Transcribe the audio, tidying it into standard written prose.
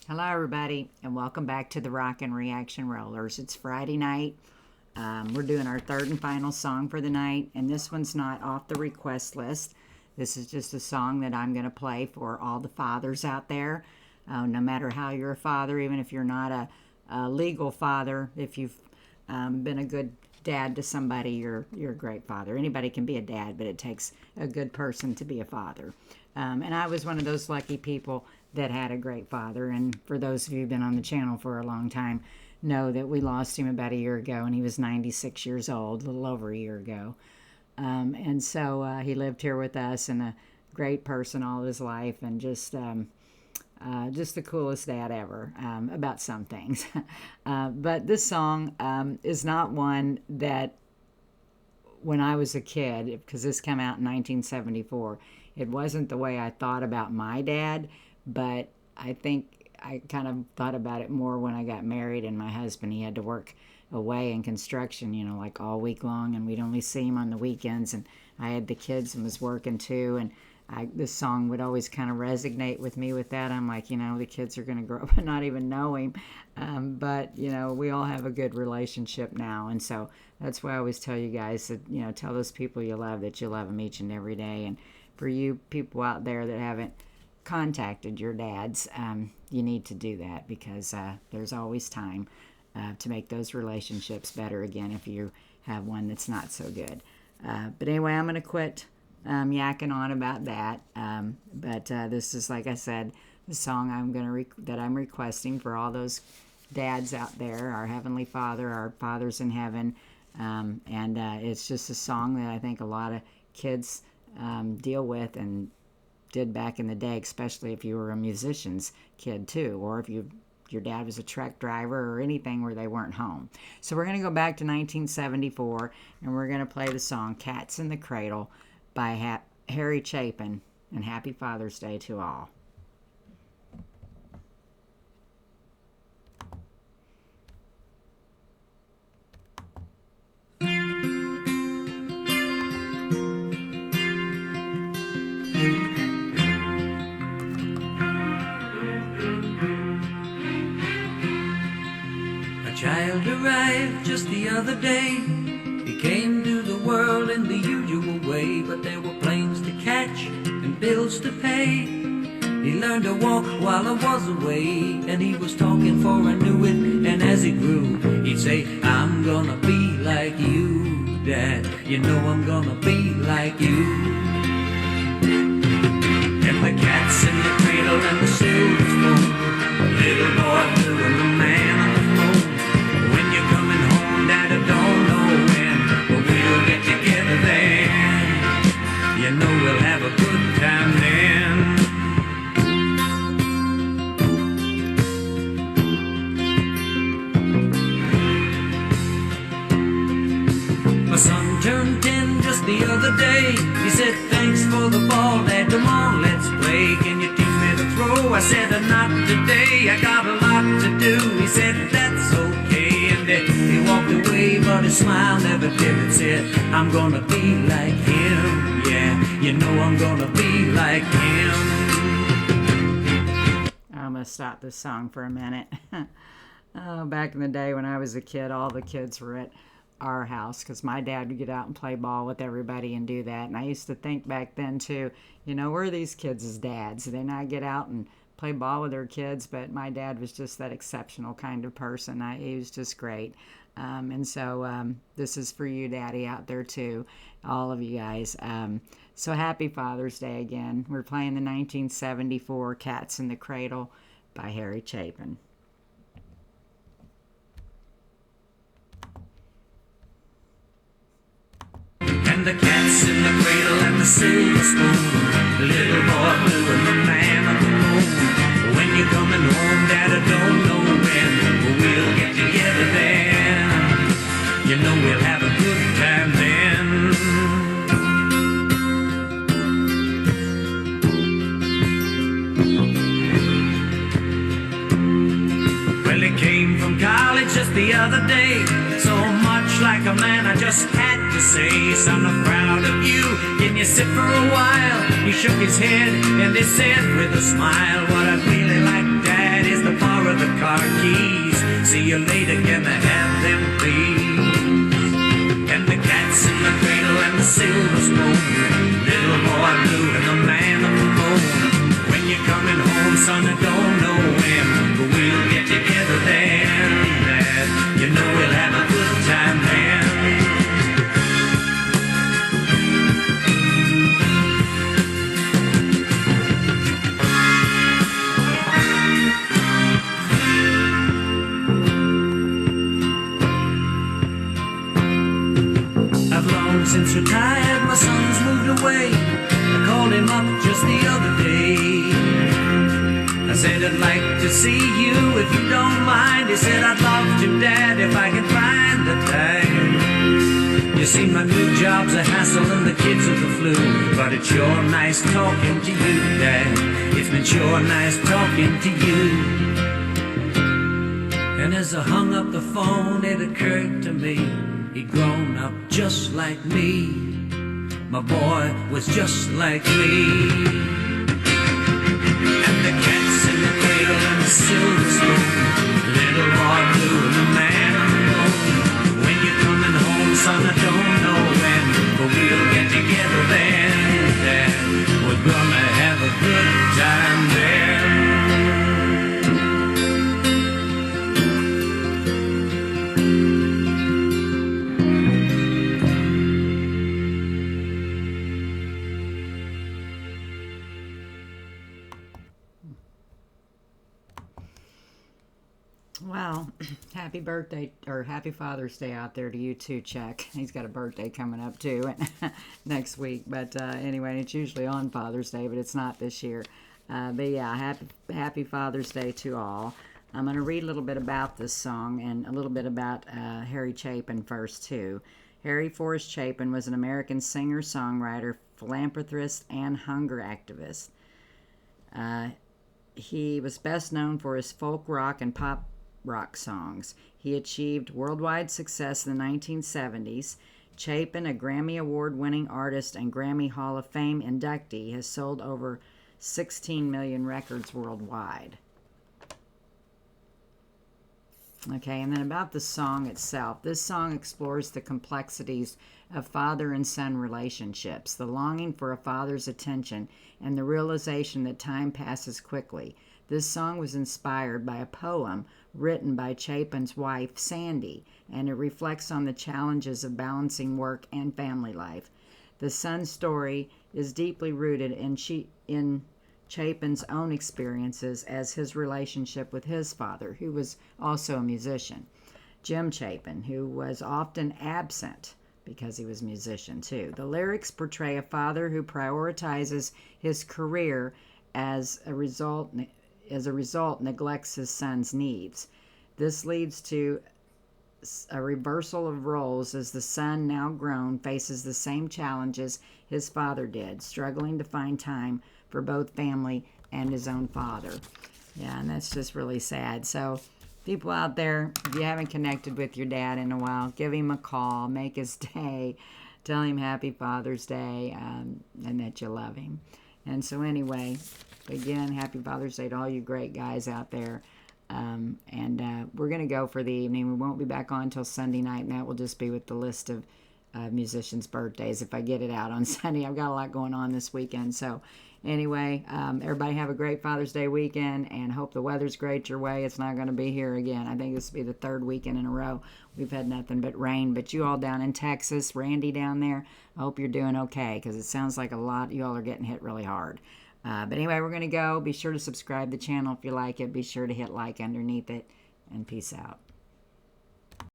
Hello, everybody, and welcome back to the Rockin' Reaction Rollers. It's Friday night. We're doing our third and final song for the night, and this one's not off the request list. This is just a song that I'm going to play for all the fathers out there. No matter how you're a father, even if you're not a legal father, if you've been a good dad to somebody, you're a great father. Anybody can be a dad, but it takes a good person to be a father. And I was one of those lucky people that had a great father. And for those of you who've been on the channel for a long time, know that we lost him about a year ago, and he was 96 years old, a little over a year ago. And so he lived here with us, and a great person all his life, and just the coolest dad ever, about some things. But this song is not one that when I was a kid, because this came out in 1974, it wasn't the way I thought about my dad, but I think I kind of thought about it more when I got married, and my husband, he had to work away in construction, like all week long, and we'd only see him on the weekends, and I had the kids and was working too, and this song would always kind of resonate with me with that. I'm like, the kids are going to grow up and not even know him. But, we all have a good relationship now. And so that's why I always tell you guys that, tell those people you love that you love them each and every day. And for you people out there that haven't contacted your dads, you need to do that, because there's always time to make those relationships better again if you have one that's not so good. But anyway, I'm going to quit yakking on about that, but this is, like I said, the song that I'm requesting for all those dads out there, our Heavenly Father, our fathers in heaven, and it's just a song that I think a lot of kids deal with and did back in the day, especially if you were a musician's kid too, or if your dad was a truck driver or anything where they weren't home. So we're going to go back to 1974, and we're going to play the song "Cats in the Cradle" by Harry Chapin, and happy Father's Day to all. A child arrived just the other day. He came to the world in the usual way, but there were planes to catch and bills to pay. He learned to walk while I was away, and he was talking for I knew it. And as he grew, he'd say, "I'm gonna be like you, Dad. You know I'm gonna be like you." And the cat's in the cradle and the silver spoon, little boy blue and the man on the phone. When you're coming home, Dad, I don't know when, but we'll get together then. You know we'll have a good time then. My son turned 10 just the other day. He said, "Thanks for the ball, Dad, come on, let's play. Can you teach me to throw?" I said, "Not today, I got a lot to do." He said, "That's okay," and he walked away, but his smile never dimmed. Said, "I'm gonna be like him, yeah, you know I'm gonna be like him." I'm going to stop this song for a minute. Oh, back in the day when I was a kid, all the kids were at our house, because my dad would get out and play ball with everybody and do that. And I used to think back then too, where are these kids as dads? They not get out and play ball with their kids? But my dad was just that exceptional kind of person. He was just great. And so this is for you, Daddy, out there too, all of you guys. So happy Father's Day again. We're playing the 1974 "Cats in the Cradle" by Harry Chapin. And the cat's in the cradle and the silver spoon, the little boy blue and the man on the moon. When you're coming home, Dad, I don't know when, but we'll get together then. You know we'll have a good time then. Well, he came from college just the other day, so much like a man, I just had to say, "Son, I'm proud of you. Can you sit for a while?" He shook his head and he said with a smile, "What I'd really like, Dad, is the car keys. See you later, can I have them, please? And the cats in the cradle and the silver spoon, little boy blue and the man on the moon. When you're coming home, son, I don't know when, but we'll get together then. You know we'll have a good time then. I've long since retired, my son's moved away. I called him up just the other day. I said I'd like to see you if you don't mind. He said I'd love to, Dad, if I can find the time. You see, my new job's a hassle and the kids are the flu, but it's sure nice talking to you, Dad. It's been sure nice talking to you. And as I hung up the phone, it occurred to me he'd grown up just like me. My boy was just like me. And the cats in the cradle and the silver spoon, little boy blue and the man on the moon. When you're coming home, son, I don't know when, but we'll get together then, Dad. We're gonna have a good time there. Well, happy birthday, or happy Father's Day out there to you too, Chuck. He's got a birthday coming up too next week. But anyway, it's usually on Father's Day, but it's not this year. But yeah, happy Father's Day to all. I'm going to read a little bit about this song and a little bit about Harry Chapin first too. Harry Forrest Chapin was an American singer, songwriter, philanthropist, and hunger activist. He was best known for his folk rock and pop rock songs. He achieved worldwide success in the 1970s. Chapin, a Grammy Award-winning artist and Grammy Hall of Fame inductee, has sold over 16 million records worldwide. Okay, and then about the song itself. This song explores the complexities of father and son relationships, the longing for a father's attention, and the realization that time passes quickly. This song was inspired by a poem written by Chapin's wife, Sandy, and it reflects on the challenges of balancing work and family life. The son's story is deeply rooted in Chapin's own experiences as his relationship with his father, who was also a musician, Jim Chapin, who was often absent because he was a musician too. The lyrics portray a father who prioritizes his career as a result neglects his son's needs. This leads to a reversal of roles as the son, now grown, faces the same challenges his father did, struggling to find time for both family and his own father. Yeah, and that's just really sad. So people out there, if you haven't connected with your dad in a while, give him a call, make his day, tell him Happy Father's Day, and that you love him. And so anyway, again, Happy Father's Day to all you great guys out there. We're going to go for the evening. We won't be back on until Sunday night, and that will just be with the list of musicians' birthdays if I get it out on Sunday. I've got a lot going on this weekend. So anyway, everybody have a great Father's Day weekend, and hope the weather's great your way. It's not going to be here again. I think this will be the third weekend in a row we've had nothing but rain. But you all down in Texas, Randy down there, I hope you're doing okay, because it sounds like a lot you all are getting hit really hard. But anyway, we're going to go. Be sure to subscribe to the channel if you like it. Be sure to hit like underneath it, and peace out.